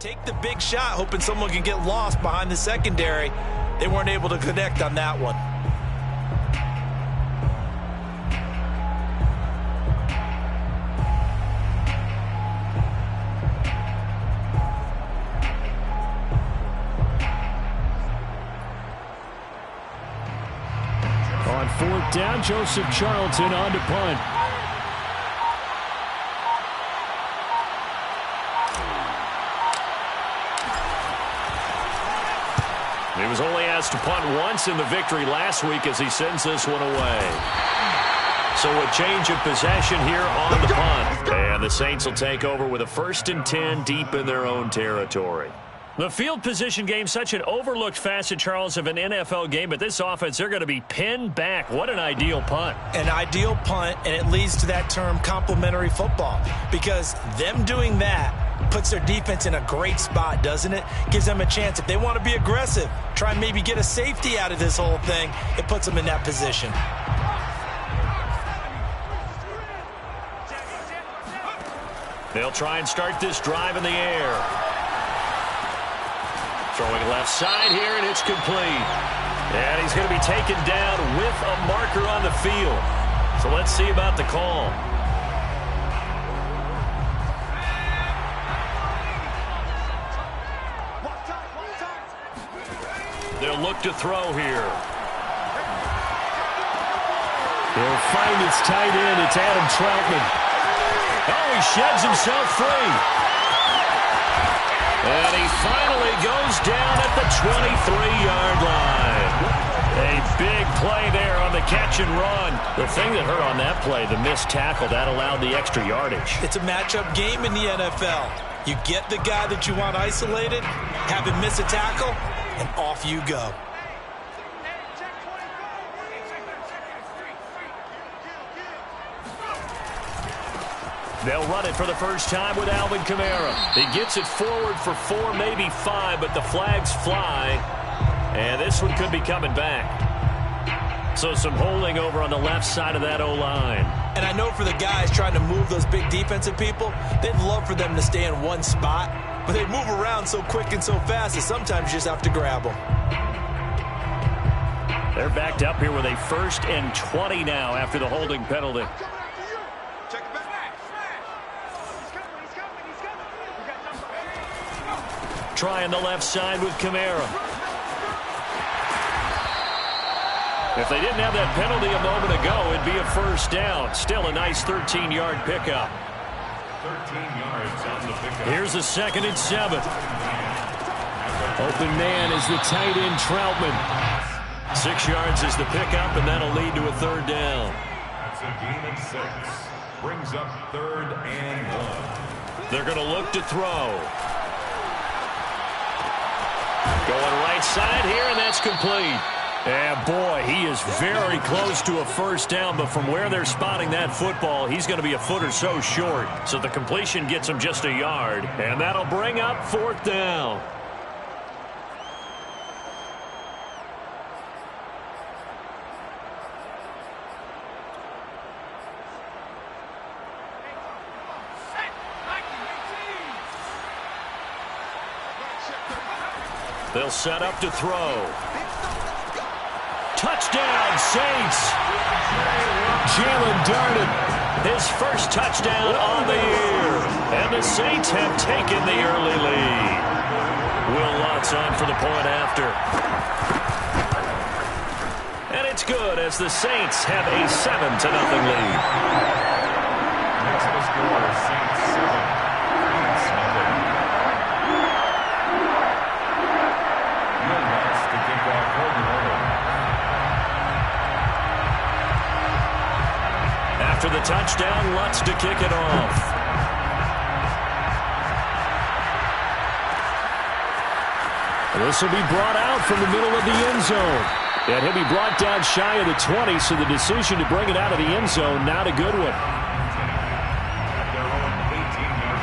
take the big shot, hoping someone can get lost behind the secondary. They weren't able to connect on that one. On fourth down, Joseph Charlton on to punt. He was only asked to punt once in the victory last week as he sends this one away. So a change of possession here on the punt. And the Saints will take over with a 1st and 10 deep in their own territory. The field position game, such an overlooked facet, Charles, of an NFL game. But this offense, they're going to be pinned back. What an ideal punt. An ideal punt, and it leads to that term complementary football. Because them doing that puts their defense in a great spot, doesn't it? Gives them a chance. If they want to be aggressive, try and maybe get a safety out of this whole thing, it puts them in that position. They'll try and start this drive in the air. Throwing left side here, and it's complete. And he's going to be taken down with a marker on the field. So let's see about the call. They'll look to throw here. He'll find its tight end. It's Adam Troutman. Oh, he sheds himself free. And he finally goes down at the 23-yard line. A big play there on the catch and run. The thing that hurt on that play, the missed tackle, that allowed the extra yardage. It's a matchup game in the NFL. You get the guy that you want isolated, have him miss a tackle, and off you go. They'll run it for the first time with Alvin Kamara. He gets it forward for 4, maybe 5, but the flags fly. And this one could be coming back. So some holding over on the left side of that O-line. And I know for the guys trying to move those big defensive people, they'd love for them to stay in one spot. But they move around so quick and so fast that sometimes you just have to grab them. They're backed up here with a 1st and 20 now after the holding penalty. Trying the left side with Kamara. If they didn't have that penalty a moment ago, it'd be a 1st down. Still a nice 13-yard pickup. 13 yards on the pickup. Here's a 2nd and 7. Open man is the tight end, Troutman. 6 yards is the pickup, and that'll lead to a 3rd down. That's a gain of 6. Brings up 3rd and 1. They're going to look to throw. Going right side here, and that's complete. And boy, he is very close to a 1st down, but from where they're spotting that football, he's going to be a foot or so short. So the completion gets him just a yard, and that'll bring up 4th down. They'll set up to throw. Touchdown, Saints. Jalen darted. His first touchdown on the year. And the Saints have taken the early lead. Will Lutz on for the point after. And it's good as the Saints have a 7-0 lead. Next to score, Saints 7. Saints nothing. To kick off for the order. After the touchdown, Lutz to kick it off. This will be brought out from the middle of the end zone. And he'll be brought down shy of the 20, so the decision to bring it out of the end zone, not a good one. At their own 18-yard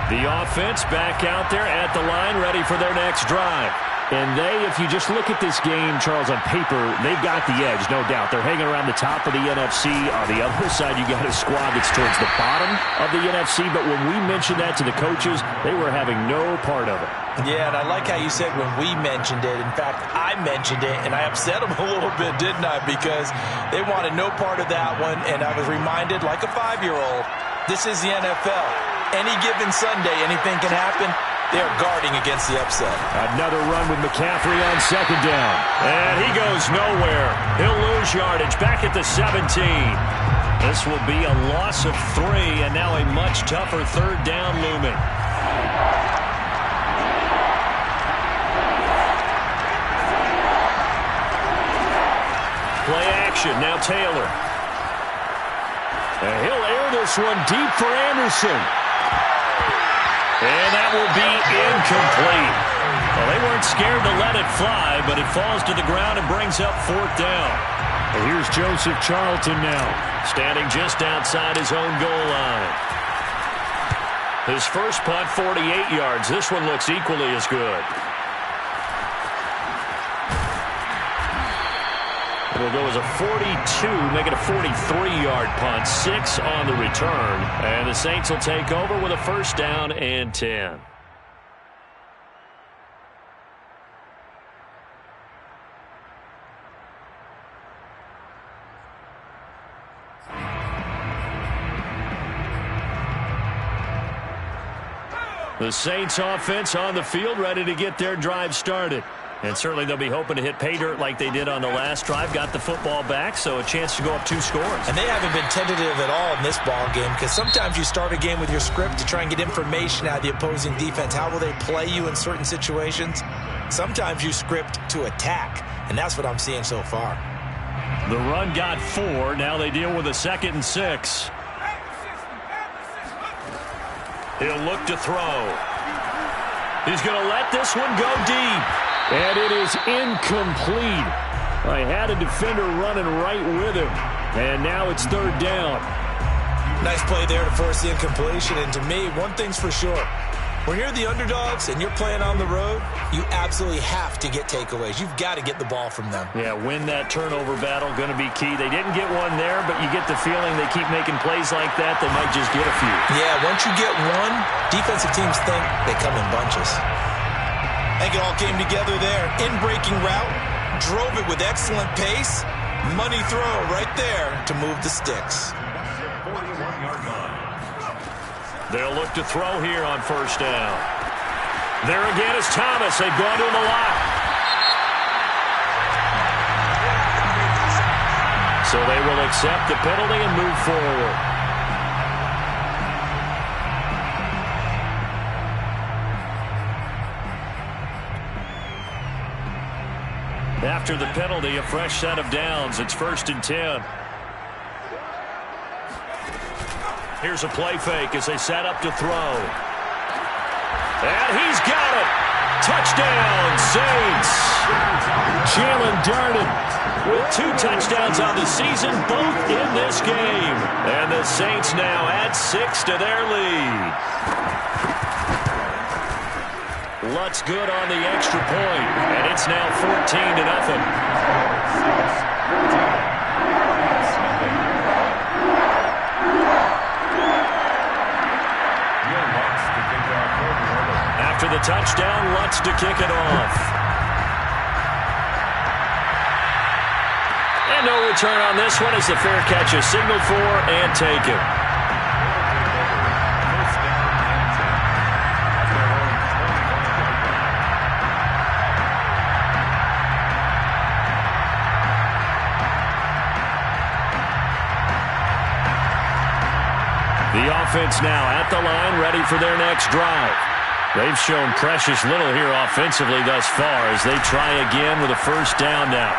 line. The offense back out there at the line, ready for their next drive. And if you just look at this game, Charles, on paper, they've got the edge, no doubt. They're hanging around the top of the NFC. On the other side, you got a squad that's towards the bottom of the NFC. But when we mentioned that to the coaches, they were having no part of it. Yeah, and I like how you said when we mentioned it. In fact, I mentioned it, and I upset them a little bit, didn't I? Because they wanted no part of that one, and I was reminded, like a 5-year-old, this is the NFL. Any given Sunday, anything can happen. They're guarding against the upset. Another run with McCaffrey on second down. And he goes nowhere. He'll lose yardage back at the 17. This will be a loss of 3, and now a much tougher third down looming. Play action. Now Taylor. And he'll air this one deep for Anderson. And that will be incomplete. Well, they weren't scared to let it fly, but it falls to the ground and brings up fourth down. And here's Joseph Charlton now, standing just outside his own goal line. His first punt, 48 yards. This one looks equally as good. It'll go as a 42, make it a 43-yard punt, 6 on the return. And the Saints will take over with a first down and 10. The Saints offense on the field, ready to get their drive started. And certainly they'll be hoping to hit pay dirt like they did on the last drive. Got the football back, so a chance to go up 2 scores. And they haven't been tentative at all in this ball game, because sometimes you start a game with your script to try and get information out of the opposing defense. How will they play you in certain situations? Sometimes you script to attack, and that's what I'm seeing so far. The run got 4. Now they deal with a 2nd and 6. He'll look to throw. He's going to let this one go deep. And it is incomplete. I had a defender running right with him. And now it's third down. Nice play there to force the incompletion. And to me, one thing's for sure. When you're the underdogs and you're playing on the road, you absolutely have to get takeaways. You've got to get the ball from them. Yeah, win that turnover battle, going to be key. They didn't get one there, but you get the feeling they keep making plays like that, they might just get a few. Yeah, once you get one, defensive teams think they come in bunches. I think it all came together there. In-breaking route, drove it with excellent pace. Money throw right there to move the sticks. They'll look to throw here on first down. There again is Thomas. They've gone to him a lot. So they will accept the penalty and move forward. After the penalty, a fresh set of downs. It's 1st and 10. Here's a play fake as they set up to throw. And he's got it. Touchdown, Saints. Jalen Darden with 2 touchdowns on the season, both in this game. And the Saints now add 6 to their lead. Lutz good on the extra point, and it's now 14-0. After the touchdown, Lutz to kick it off. And no return on this one as the fair catch is signaled for and taken. The offense now at the line, ready for their next drive. They've shown precious little here offensively thus far as they try again with a first down now.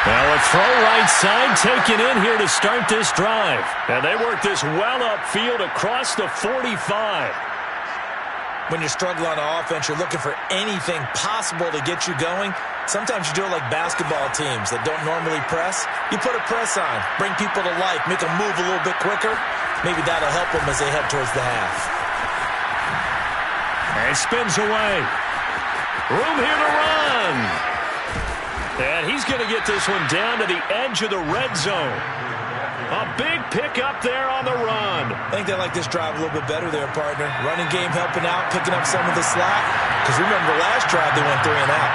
Now a throw right side taken in here to start this drive. And they work this well upfield across the 45. When you struggle on offense, you're looking for anything possible to get you going. Sometimes you do it like basketball teams that don't normally press. You put a press on, bring people to life, make them move a little bit quicker. Maybe that'll help them as they head towards the half. And spins away. Room here to run. And he's going to get this one down to the edge of the red zone. A big pickup there on the run. I think they like this drive a little bit better there, partner. Running game helping out, picking up some of the slack. Because remember the last drive, they went 3 and out.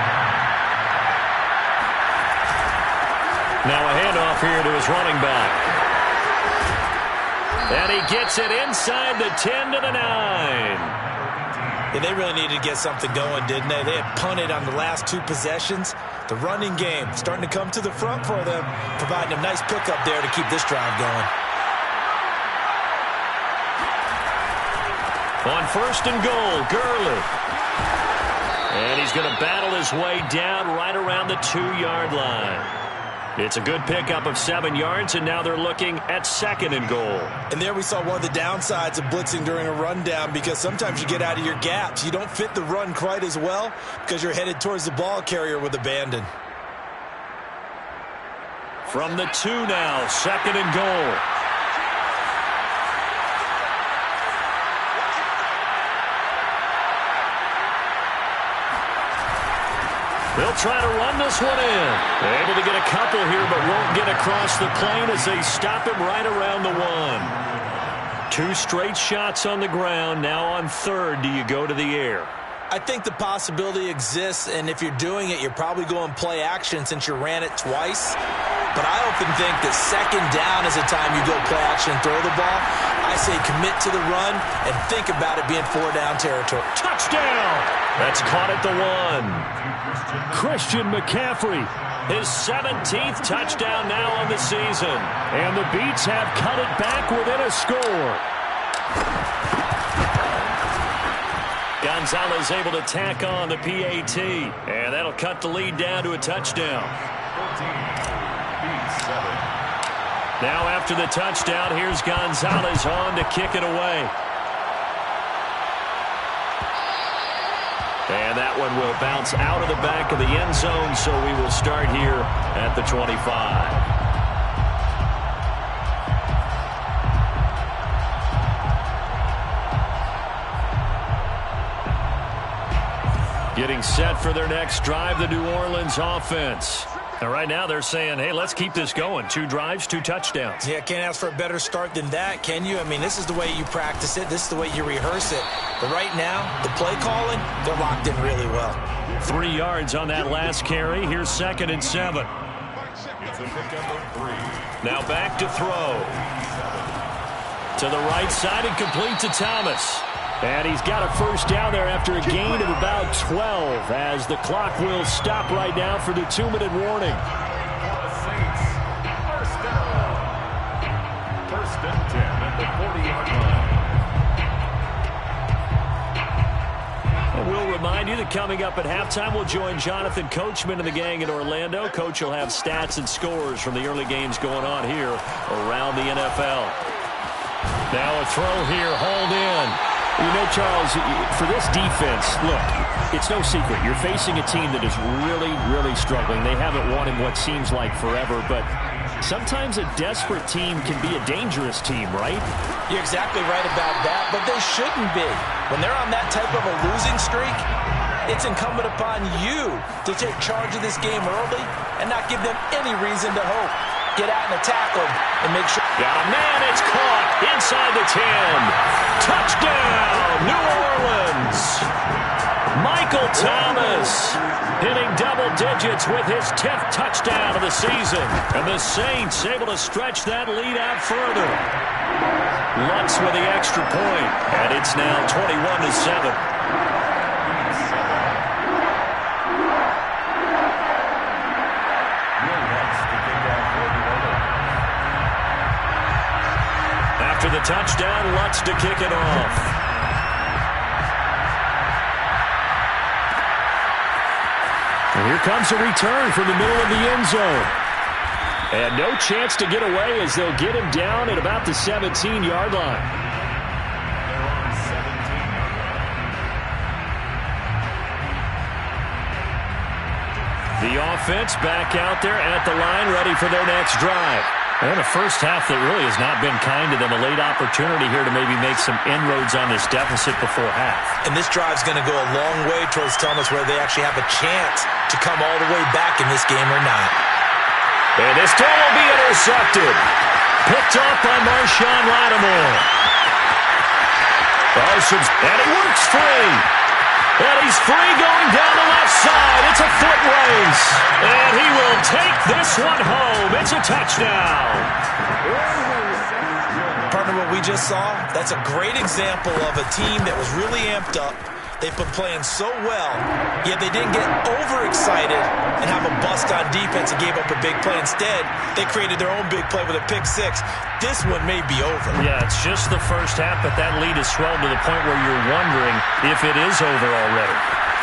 Now a handoff here to his running back. And he gets it inside the 10 to the 9. Yeah, they really needed to get something going, didn't they? They had punted on the last 2 possessions. The running game starting to come to the front for them, providing a nice pickup there to keep this drive going. On 1st and goal, Gurley. And he's going to battle his way down right around the 2-yard line. It's a good pickup of 7 yards, and now they're looking at 2nd and goal. And there we saw one of the downsides of blitzing during a rundown, because sometimes you get out of your gaps. You don't fit the run quite as well because you're headed towards the ball carrier with abandon. From the 2 now, 2nd and goal. They'll try to run this one in. They're able to get a couple here, but won't get across the plane as they stop him right around the 1. 2 straight shots on the ground. Now on 3rd, do you go to the air? I think the possibility exists, and if you're doing it, you're probably going play action since you ran it twice. But I often think that 2nd down is the time you go play action and throw the ball. I say commit to the run and think about it being 4-down territory. Touchdown! That's caught at the 1. Christian McCaffrey, his 17th touchdown now on the season. And the Beats have cut it back within a score. Gonzalez able to tack on the PAT. And that'll cut the lead down to a touchdown. Now after the touchdown, here's Gonzalez on to kick it away. And that one will bounce out of the back of the end zone, so we will start here at the 25. Getting set for their next drive, the New Orleans offense. And right now they're saying, hey, let's keep this going. 2 drives, 2 touchdowns. Yeah, can't ask for a better start than that, can you? I mean, this is the way you practice it. This is the way you rehearse it. But right now, the play calling, they're locked in really well. 3 yards on that last carry. Here's 2nd and 7. Now back to throw. To the right side and complete to Thomas. And he's got a first down there after a gain of about 12, as the clock will stop right now for the 2-minute warning. First and 10 at the 40-yard line. And we'll remind you that coming up at halftime, we'll join Jonathan Coachman and the gang in Orlando. Coach will have stats and scores from the early games going on here around the NFL. Now a throw here, hauled in. You know, Charles, for this defense, look, it's no secret. You're facing a team that is really, really struggling. They haven't won in what seems like forever, but sometimes a desperate team can be a dangerous team, right? You're exactly right about that, but they shouldn't be. When they're on that type of a losing streak, it's incumbent upon you to take charge of this game early and not give them any reason to hope. Get out and attack them and make sure. Got a man, it's caught inside the 10. Touchdown, New Orleans. Michael Thomas hitting double digits with his 10th touchdown of the season. And the Saints able to stretch that lead out further. Lutz with the extra point, and it's now 21-7. After the touchdown, Lutz to kick it off. And here comes a return from the middle of the end zone. And no chance to get away as they'll get him down at about the 17-yard line. The offense back out there at the line, ready for their next drive. And a first half that really has not been kind to them. A late opportunity here to maybe make some inroads on this deficit before half. And this drive's going to go a long way towards telling us whether they actually have a chance to come all the way back in this game or not. And this throw will be intercepted. Picked off by Marshawn Lattimore. Parsons, and he works free. And he's free going down the left side. It's a foot race. And he will take this one home. It's a touchdown. Partner, what we just saw, that's a great example of a team that was really amped up. They've been playing so well, yet they didn't get overexcited and have a bust on defense and gave up a big play. Instead, they created their own big play with a pick six. This one may be over. Yeah, it's just the first half, but that lead has swelled to the point where you're wondering if it is over already.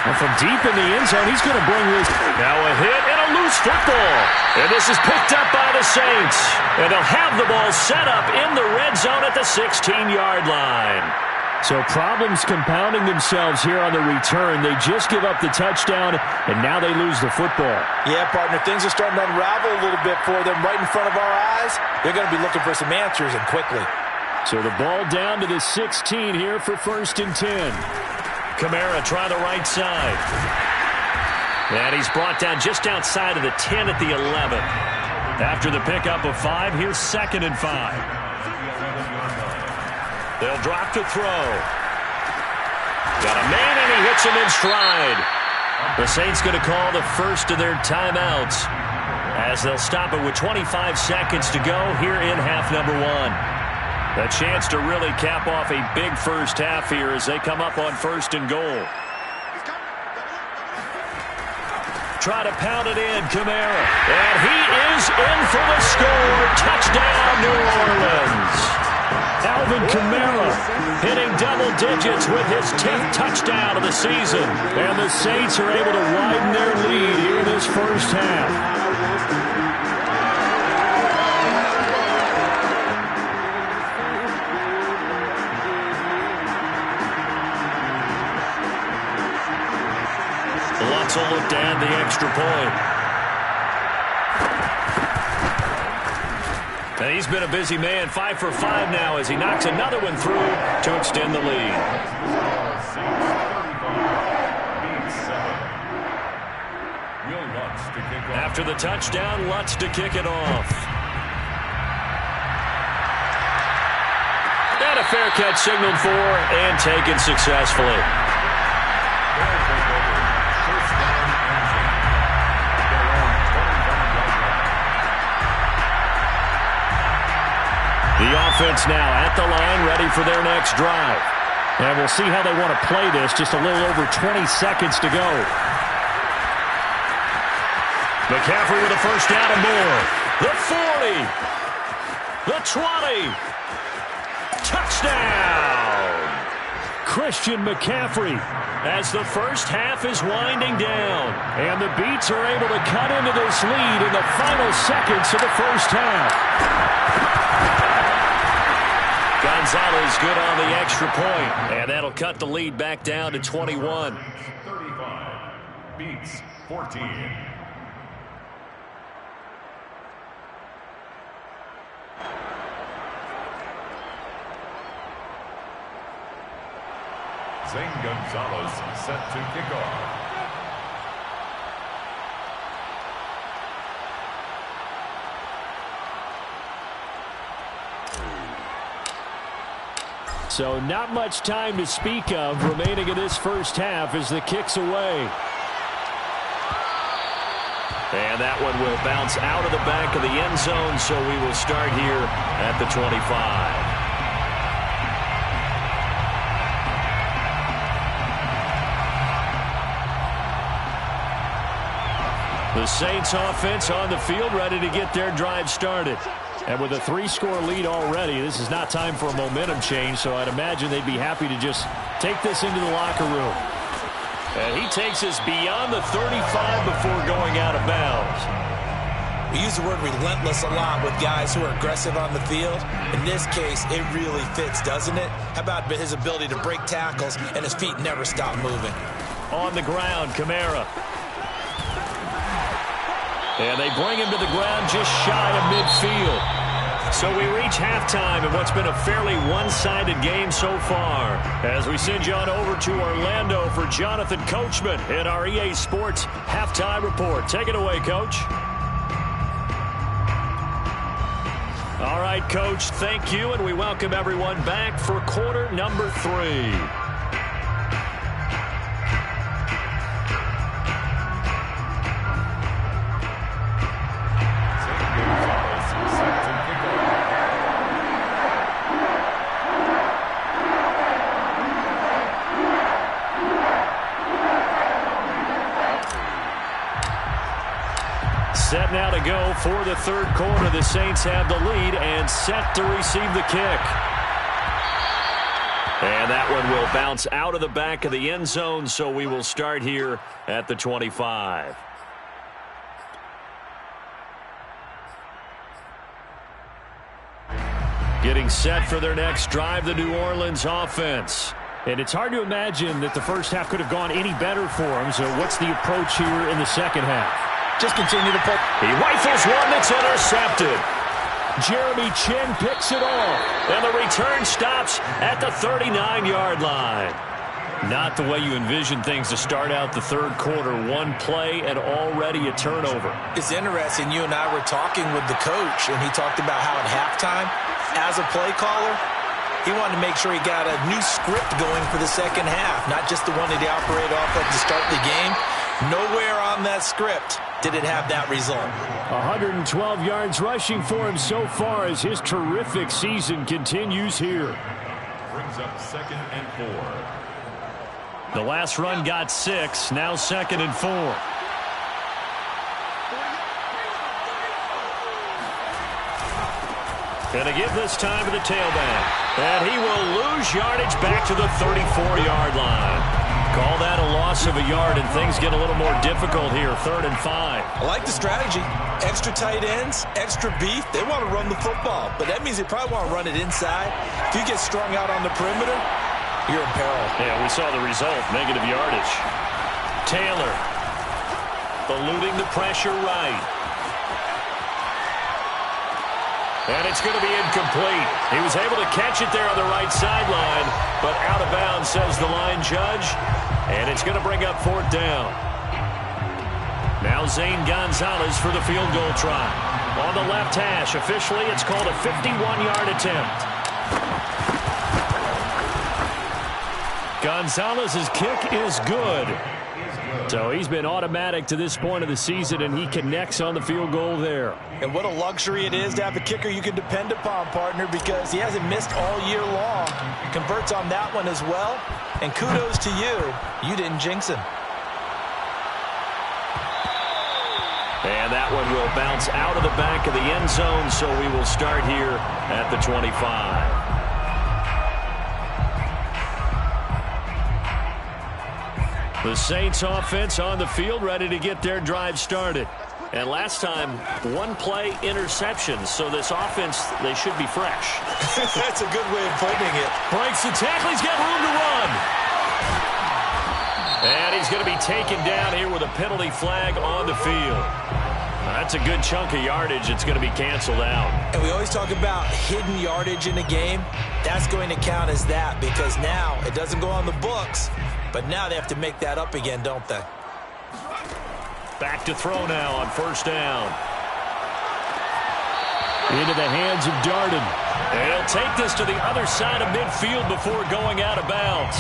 And from deep in the end zone, he's going to bring this. Now a hit and a loose football. And this is picked up by the Saints. And they'll have the ball set up in the red zone at the 16-yard line. So problems compounding themselves here on the return. They just give up the touchdown, and now they lose the football. Yeah, partner, things are starting to unravel a little bit for them right in front of our eyes. They're going to be looking for some answers, and quickly. So the ball down to the 16 here for 1st and 10. Kamara try the right side. And he's brought down just outside of the 10 at the 11. After the pickup of 5, here's 2nd and 5. They'll drop to throw. Got a man, and he hits him in stride. The Saints going to call the first of their timeouts as they'll stop it with 25 seconds to go here in half number 1. A chance to really cap off a big first half here as they come up on 1st and goal. Try to pound it in, Kamara. And he is in for the score. Touchdown, New Orleans. Alvin Kamara hitting double digits with his 10th touchdown of the season. And the Saints are able to widen their lead here in this first half. Lutz will look to add the extra point. And he's been a busy man, 5 for 5 now as he knocks another one through to extend the lead. After the touchdown, Lutz to kick it off. And a fair catch signaled for and taken successfully. The offense now at the line, ready for their next drive. And we'll see how they want to play this. Just a little over 20 seconds to go. McCaffrey with a first down and more. The 40. The 20. Touchdown. Christian McCaffrey. As the first half is winding down. And the Beats are able to cut into this lead in the final seconds of the first half. Gonzalez good on the extra point, and that'll cut the lead back down to 21. 35 beats 14. Zane Gonzalez set to kick off. So not much time to speak of remaining in this first half as the kick's away. And that one will bounce out of the back of the end zone, so we will start here at the 25. The Saints offense on the field ready to get their drive started. And with a 3-score lead already, this is not time for a momentum change, so I'd imagine they'd be happy to just take this into the locker room. And he takes us beyond the 35 before going out of bounds. We use the word relentless a lot with guys who are aggressive on the field. In this case, it really fits, doesn't it? How about his ability to break tackles and his feet never stop moving? On the ground, Kamara. And they bring him to the ground just shy of midfield. So we reach halftime in what's been a fairly one-sided game so far. As we send you on over to Orlando for Jonathan Coachman in our EA Sports Halftime Report. Take it away, Coach. All right, Coach, thank you, and we welcome everyone back for quarter number 3. Set now to go for the third quarter. The Saints have the lead and set to receive the kick. And that one will bounce out of the back of the end zone, so we will start here at the 25. Getting set for their next drive, the New Orleans offense. And it's hard to imagine that the first half could have gone any better for them. So what's the approach here in the second half? Just continue to put. He rifles one that's intercepted. Jeremy Chin picks it off. And the return stops at the 39-yard line. Not the way you envision things to start out the third quarter. One play and already a turnover. It's interesting. You and I were talking with the coach, and he talked about how at halftime, as a play caller, he wanted to make sure he got a new script going for the second half, not just the one that he operated off of to start the game. Nowhere on that script did it have that result. 112 yards rushing for him so far as his terrific season continues here. Brings up 2nd and 4. The last run got 6, now 2nd and 4. Gonna give this time to the tailback. And he will lose yardage back to the 34-yard line. Call that a loss of a yard, and things get a little more difficult here, 3rd and 5. I like the strategy. Extra tight ends, extra beef. They want to run the football, but that means they probably want to run it inside. If you get strung out on the perimeter, you're in peril. Yeah, we saw the result, negative yardage. Taylor eluding the pressure right. And it's going to be incomplete. He was able to catch it there on the right sideline, but out of bounds, says the line judge. And it's going to bring up 4th down. Now Zane Gonzalez for the field goal try. On the left hash, officially it's called a 51-yard attempt. Gonzalez's kick is good. So he's been automatic to this point of the season, and he connects on the field goal there. And what a luxury it is to have a kicker you can depend upon, partner, because he hasn't missed all year long. Converts on that one as well. And kudos to you. You didn't jinx him. And that one will bounce out of the back of the end zone, so we will start here at the 25. The Saints offense on the field, ready to get their drive started. And last time, one play interceptions, so this offense, they should be fresh. That's a good way of putting it. Breaks the tackle, he's got room to run. And he's going to be taken down here with a penalty flag on the field. That's a good chunk of yardage. It's going to be canceled out. And we always talk about hidden yardage in a game. That's going to count as that, because now it doesn't go on the books. But now they have to make that up again, don't they? Back to throw now on 1st down. Into the hands of Darden. And he'll take this to the other side of midfield before going out of bounds.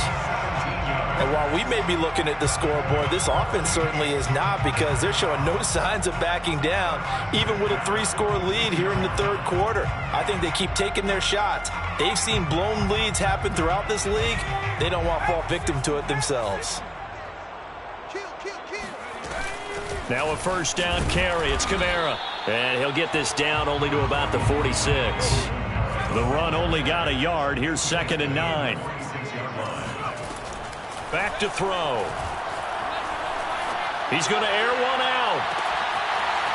And while we may be looking at the scoreboard, this offense certainly is not, because they're showing no signs of backing down, even with a 3-score lead here in the third quarter. I think they keep taking their shots. They've seen blown leads happen throughout this league. They don't want to fall victim to it themselves. Now a 1st down carry. It's Kamara. And he'll get this down only to about the 46. The run only got a yard. Here's 2nd and 9. Back to throw. He's going to air one out.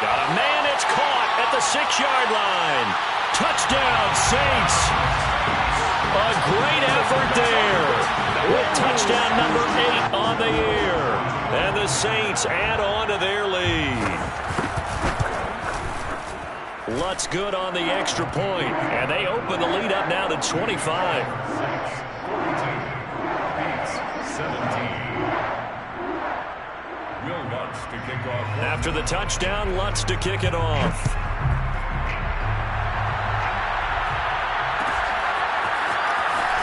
Got a man. It's caught at the 6-yard line. Touchdown, Saints. A great effort there. With touchdown number 8 on the year. And the Saints add on to their lead. Lutz good on the extra point, and they open the lead up now to 25. 6, 42, Will Lutz to kick off. After the touchdown, Lutz to kick it off.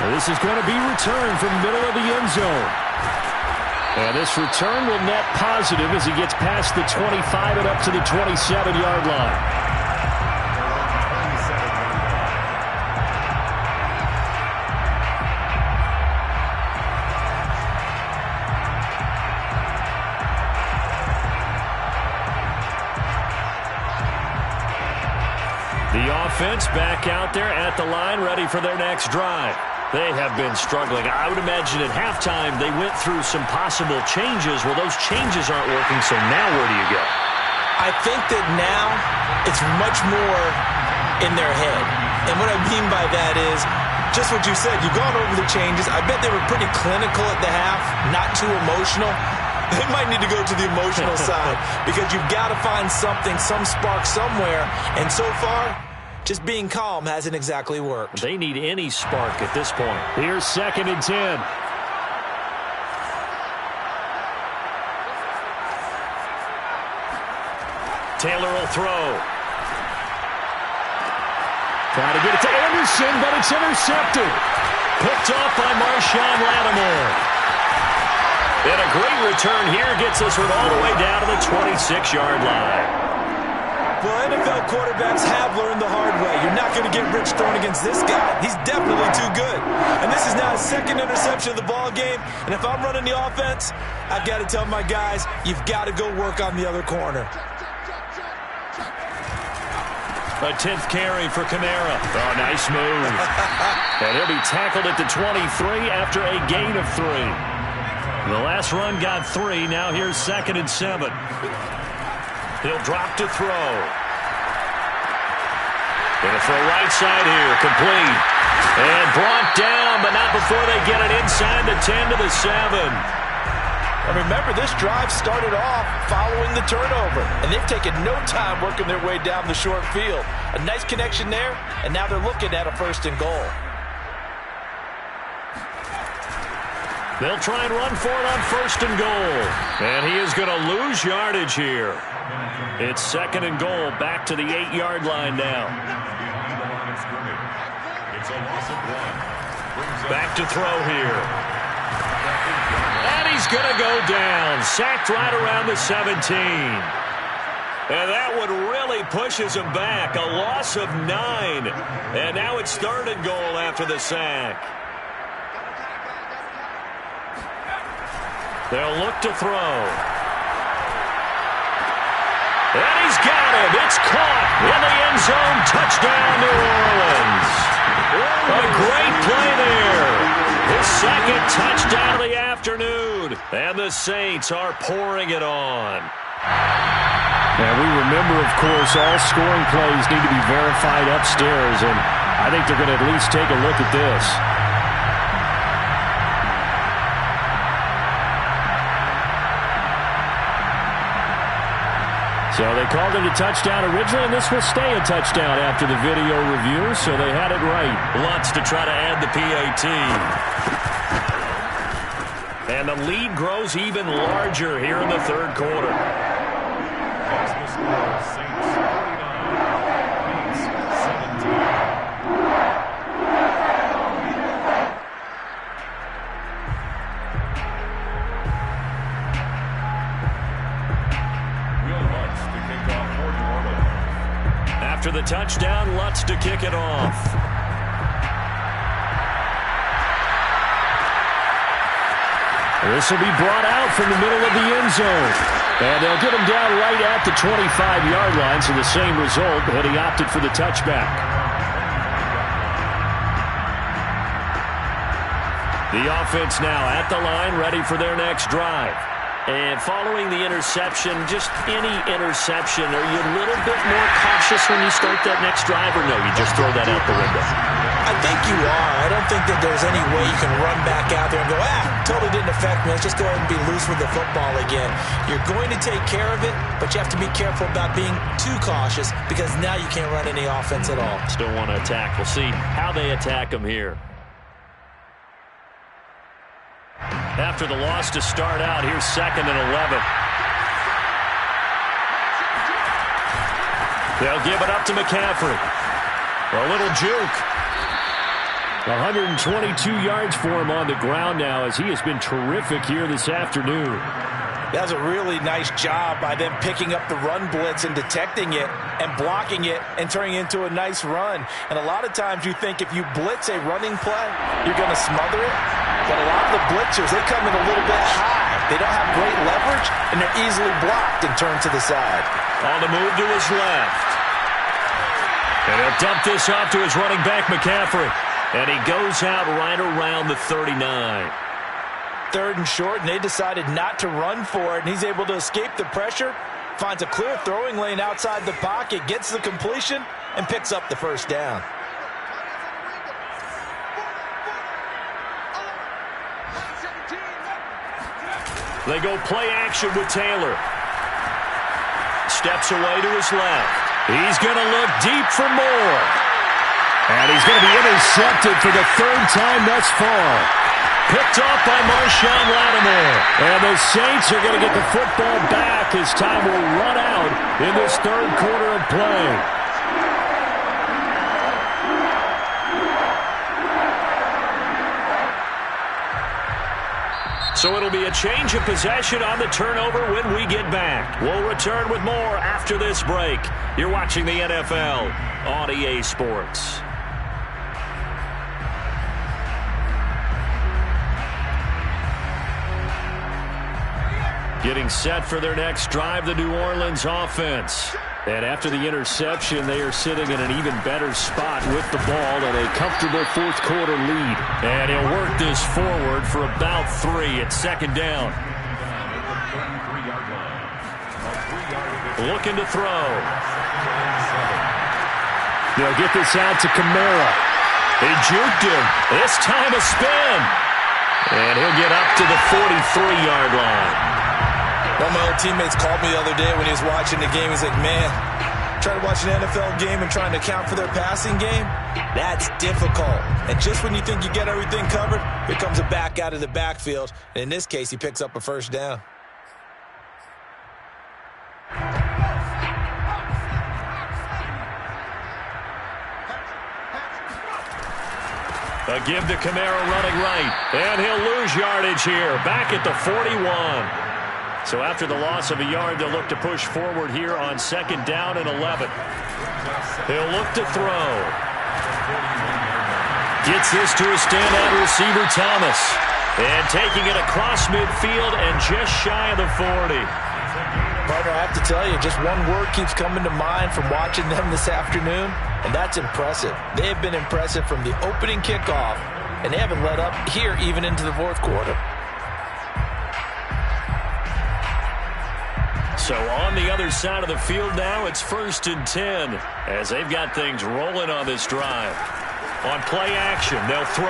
This is going to be returned from the middle of the end zone. And this return will net positive as he gets past the 25 and up to the 27-yard line. The offense back out there at the line, ready for their next drive. They have been struggling. I would imagine at halftime they went through some possible changes. Well, those changes aren't working, so now where do you go? I think that now it's much more in their head. And what I mean by that is just what you said. You've gone over the changes. I bet they were pretty clinical at the half, not too emotional. They might need to go to the emotional side because you've got to find something, some spark somewhere. And so far, just being calm hasn't exactly worked. They need any spark at this point. Here's 2nd and 10. Taylor will throw. Trying to get it to Anderson, but it's intercepted. Picked off by Marshawn Lattimore. And a great return here gets this one all the way down to the 26-yard line. Well, NFL quarterbacks have learned the hard way. You're not going to get rich throwing against this guy. He's definitely too good. And this is now his 2nd interception of the ball game. And if I'm running the offense, I've got to tell my guys, you've got to go work on the other corner. A 10th carry for Kamara. Oh, nice move. And he'll be tackled at the 23 after a gain of 3. The last run got 3. Now here's 2nd and 7. He'll drop to throw. Gonna throw right side here. Complete. And brought down, but not before they get it inside the 10 to the 7. And remember, this drive started off following the turnover. And they've taken no time working their way down the short field. A nice connection there, and now they're looking at a 1st and goal. They'll try and run for it on 1st and goal. And he is going to lose yardage here. It's 2nd and goal, back to the 8-yard line now. Back to throw here. And he's going to go down. Sacked right around the 17. And that one really pushes him back. A loss of 9. And now it's 3rd and goal after the sack. They'll look to throw. And he's got him. It's caught in the end zone. Touchdown, New Orleans. A great play there. His 2nd touchdown of the afternoon. And the Saints are pouring it on. And we remember, of course, all scoring plays need to be verified upstairs. And I think they're going to at least take a look at this. So they called it a touchdown originally, and this will stay a touchdown after the video review, so they had it right. Lutz to try to add the PAT. And the lead grows even larger here in the 3rd quarter. That's the score. Saints 49, Saints 17. After the touchdown, Lutz to kick it off. This will be brought out from the middle of the end zone. And they'll get him down right at the 25-yard line, so the same result, but he opted for the touchback. The offense now at the line, ready for their next drive. And following the interception, just any interception, are you a little bit more cautious when you start that next drive, or no, you just throw that out the window? I think you are. I don't think that there's any way you can run back out there and go, totally didn't affect me. Let's just go ahead and be loose with the football again. You're going to take care of it, but you have to be careful about being too cautious because now you can't run any offense at all. Still want to attack. We'll see how they attack them here. After the loss to start out, here's 2nd and 11. They'll give it up to McCaffrey. A little juke. 122 yards for him on the ground now as he has been terrific here this afternoon. That was a really nice job by them picking up the run blitz and detecting it and blocking it and turning it into a nice run. And a lot of times you think if you blitz a running play, you're going to smother it. But a lot of the blitzers, they come in a little bit high. They don't have great leverage, and they're easily blocked and turned to the side. On the move to his left. And he'll dump this off to his running back, McCaffrey. And he goes out right around the 39. 3rd and short, and they decided not to run for it, and he's able to escape the pressure, finds a clear throwing lane outside the pocket, gets the completion, and picks up the first down. They go play action with Taylor. Steps away to his left. He's going to look deep for more. And he's going to be intercepted for the 3rd time thus far. Picked off by Marshawn Lattimore. And the Saints are going to get the football back as time will run out in this 3rd quarter of play. So it'll be a change of possession on the turnover when we get back. We'll return with more after this break. You're watching the NFL on EA Sports. Getting set for their next drive, the New Orleans offense. And after the interception, they are sitting in an even better spot with the ball and a comfortable 4th quarter lead. And he'll work this forward for about 3 at 2nd down. Looking to throw. They'll get this out to Kamara. They juked him. This time a spin. And he'll get up to the 43-yard line. One of my old teammates called me the other day when he was watching the game. He's like, man, trying to watch an NFL game and trying to account for their passing game, that's difficult. And just when you think you get everything covered, here comes a back out of the backfield. And in this case, he picks up a first down. A give to Kamara running right. And he'll lose yardage here. Back at the 41. So after the loss of a yard, they'll look to push forward here on 2nd down and 11. He'll look to throw. Gets this to a standout receiver, Thomas. And taking it across midfield and just shy of the 40. Partner, I have to tell you, just one word keeps coming to mind from watching them this afternoon, and that's impressive. They have been impressive from the opening kickoff, and they haven't let up here even into the 4th quarter. So on the other side of the field now, it's 1st and 10 as they've got things rolling on this drive. On play action, they'll throw.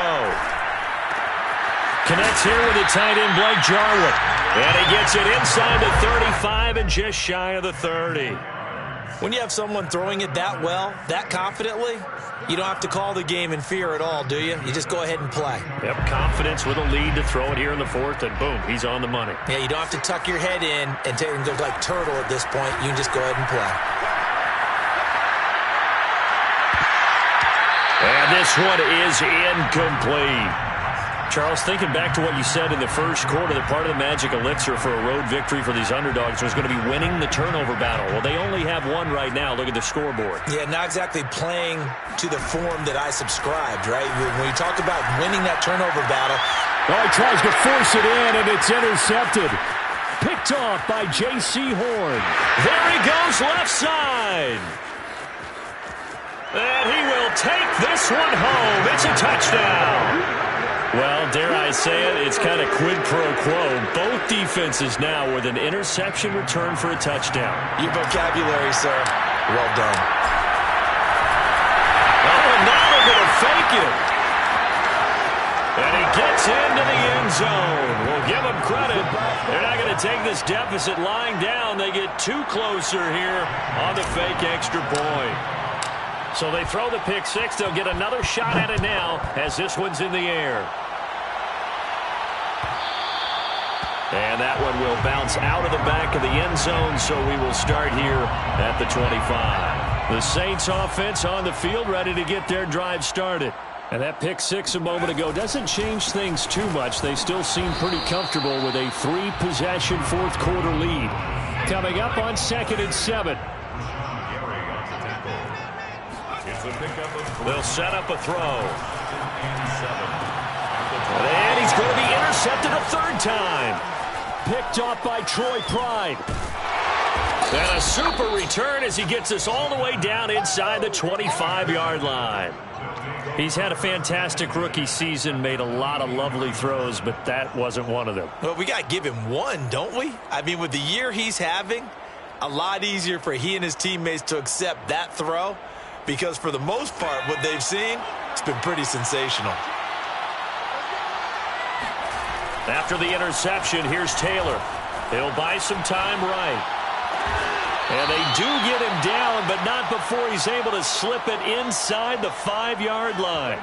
Connects here with the tight end, Blake Jarwin. And he gets it inside the 35 and just shy of the 30. When you have someone throwing it that well, that confidently, you don't have to call the game in fear at all, do you? You just go ahead and play. Yep, confidence with a lead to throw it here in the 4th, and boom, he's on the money. Yeah, you don't have to tuck your head in and go like turtle at this point. You can just go ahead and play. And this one is incomplete. Charles, thinking back to what you said in the 1st quarter, that part of the magic elixir for a road victory for these underdogs was going to be winning the turnover battle. Well, they only have one right now. Look at the scoreboard. Yeah, not exactly playing to the form that I subscribed, right? When you talk about winning that turnover battle. Oh, he tries to force it in, and it's intercepted. Picked off by J.C. Horn. There he goes, left side. And he will take this one home. It's a touchdown. Well, dare I say it, it's kind of quid pro quo. Both defenses now with an interception return for a touchdown. Your vocabulary, sir. Well done. Oh, and now they're going to fake it. And he gets into the end zone. We'll give him credit. They're not going to take this deficit lying down. They get too closer here on the fake extra point. So they throw the pick six. They'll get another shot at it now as this one's in the air. And that one will bounce out of the back of the end zone, so we will start here at the 25. The Saints offense on the field ready to get their drive started. And that pick six a moment ago doesn't change things too much. They still seem pretty comfortable with a three-possession fourth-quarter lead. Coming up on 2nd and 7. They'll set up a throw. And he's going to be intercepted a third time. Picked off by Troy Pride. And a super return as he gets us all the way down inside the 25-yard line. He's had a fantastic rookie season, made a lot of lovely throws, but that wasn't one of them. Well, we got to give him one, don't we? I mean, with the year he's having, a lot easier for he and his teammates to accept that throw because for the most part, what they've seen, it's been pretty sensational. After the interception, here's Taylor. He'll buy some time right. And they do get him down, but not before he's able to slip it inside the 5-yard line.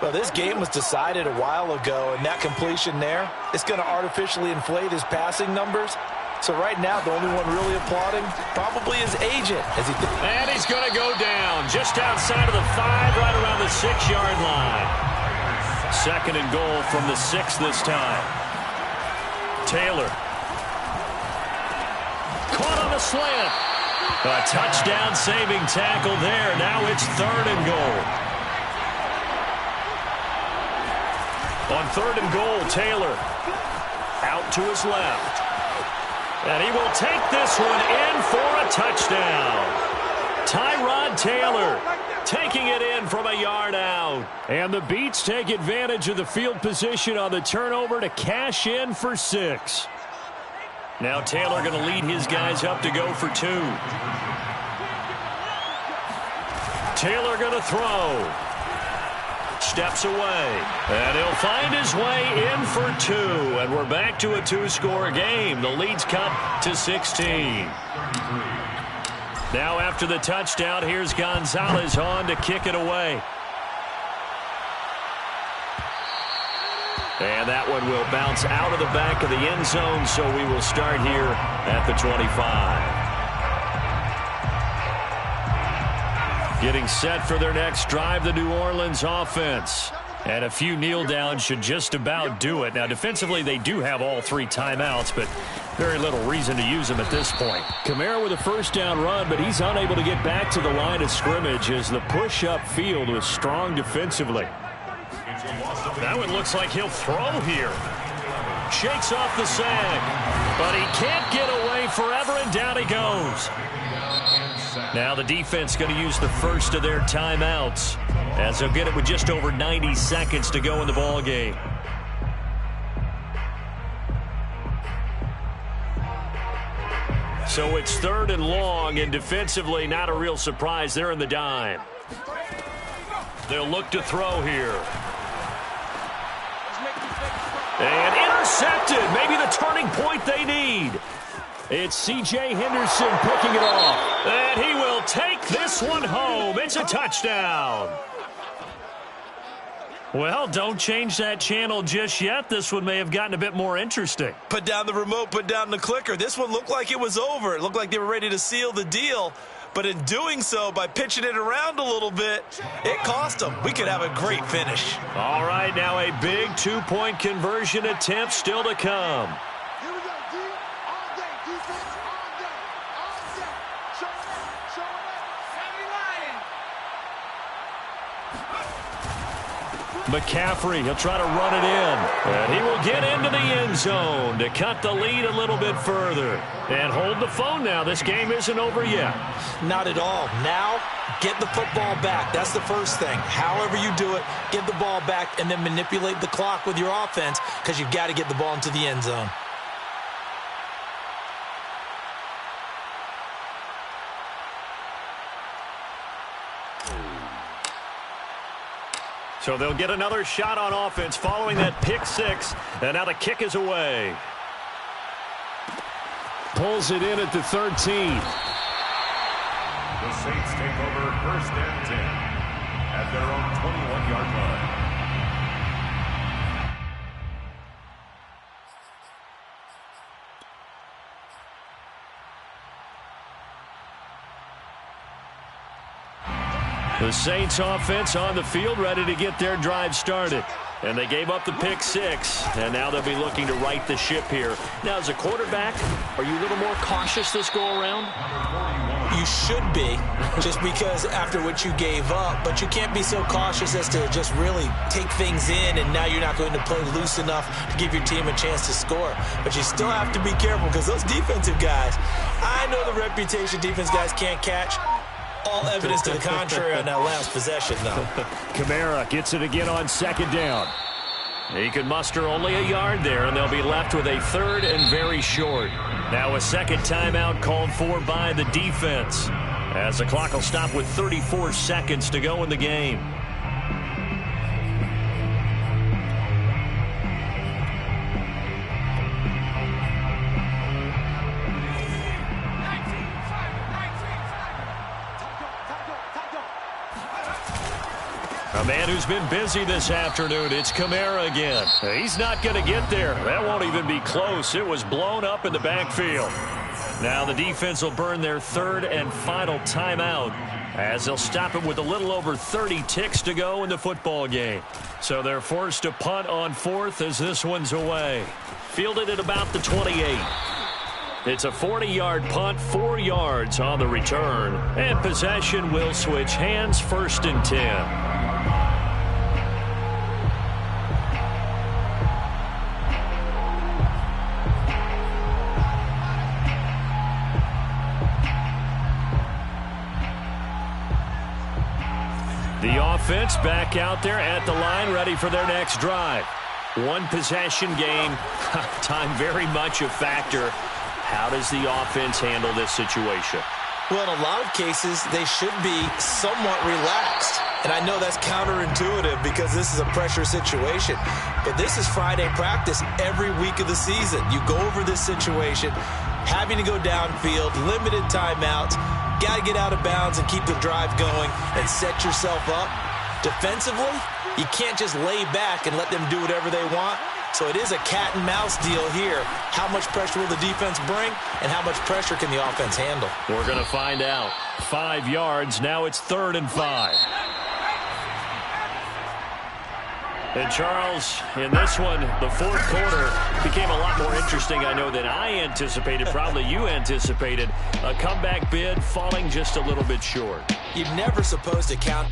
Well, this game was decided a while ago, and that completion there, it's going to artificially inflate his passing numbers. So right now, the only one really applauding probably his agent. And he's going to go down just outside of the 5, right around the 6-yard line. 2nd and goal from the 6 this time. Taylor. Caught on a slant. A touchdown-saving tackle there. Now it's 3rd and goal. On 3rd and goal, Taylor out to his left. And he will take this one in for a touchdown. Tyrod Taylor taking it in from a yard out. And the Beats take advantage of the field position on the turnover to cash in for 6. Now Taylor going to lead his guys up to go for 2. Taylor going to throw. Steps away. And he'll find his way in for 2. And we're back to a 2-score game. The lead's cut to 16. Now after the touchdown, here's Gonzalez on to kick it away. And that one will bounce out of the back of the end zone, so we will start here at the 25. Getting set for their next drive, the New Orleans offense. And a few kneel downs should just about do it. Now, defensively, they do have all 3 timeouts, but very little reason to use them at this point. Kamara with a first down run, but he's unable to get back to the line of scrimmage as the push-up field was strong defensively. That one looks like he'll throw here. Shakes off the sack, but he can't get away forever, and down he goes. Now the defense going to use the first of their timeouts as they'll get it with just over 90 seconds to go in the ball game. So it's 3rd and long, and defensively not a real surprise. They're in the dime. They'll look to throw here. And intercepted. Maybe the turning point they need. It's C.J. Henderson picking it off. And he will take this one home. It's a touchdown. Well, don't change that channel just yet. This one may have gotten a bit more interesting. Put down the remote, put down the clicker. This one looked like it was over. It looked like they were ready to seal the deal. But in doing so, by pitching it around a little bit, it cost them. We could have a great finish. All right, now a big 2-point conversion attempt still to come. Here we go, D. All day. Defense, all day. All day. Show up. Show up. McCaffrey, he'll try to run it in. And he will get into the end zone to cut the lead a little bit further. And hold the phone now. This game isn't over yet. Not at all. Now, get the football back. That's the first thing. However you do it, get the ball back and then manipulate the clock with your offense because you've got to get the ball into the end zone. So they'll get another shot on offense following that pick six. And now the kick is away. Pulls it in at the 13. The Saints take over 1st and 10 at their own 21-yard line. The Saints offense on the field, ready to get their drive started. And they gave up the pick six, and now they'll be looking to right the ship here. Now, as a quarterback, are you a little more cautious this go-around? You should be, just because after what you gave up, but you can't be so cautious as to just really take things in, and now you're not going to play loose enough to give your team a chance to score. But you still have to be careful, because those defensive guys, I know the reputation defense guys can't catch. All evidence to the contrary on that last possession, though. Kamara gets it again on 2nd down. He can muster only a yard there, and they'll be left with a 3rd and very short. Now a second timeout called for by the defense, as the clock will stop with 34 seconds to go in the game. A man who's been busy this afternoon, it's Kamara again. He's not going to get there. That won't even be close. It was blown up in the backfield. Now the defense will burn their 3rd and final timeout, as they'll stop it with a little over 30 ticks to go in the football game. So they're forced to punt on 4th as this one's away. Fielded at about the 28. It's a 40-yard punt, 4 yards on the return. And possession will switch hands, 1st and 10. The offense back out there at the line, ready for their next drive. One possession game. Time very much a factor. How does the offense handle this situation? Well, in a lot of cases, they should be somewhat relaxed. And I know that's counterintuitive because this is a pressure situation. But this is Friday practice every week of the season. You go over this situation, having to go downfield, limited timeouts, got to get out of bounds and keep the drive going and set yourself up. Defensively, you can't just lay back and let them do whatever they want. So it is a cat and mouse deal here. How much pressure will the defense bring, and how much pressure can the offense handle? We're going to find out. 5 yards. Now it's 3rd and 5. And Charles, in this one, the 4th quarter became a lot more interesting, I know, than I anticipated. Probably you anticipated. A comeback bid falling just a little bit short. You're never supposed to count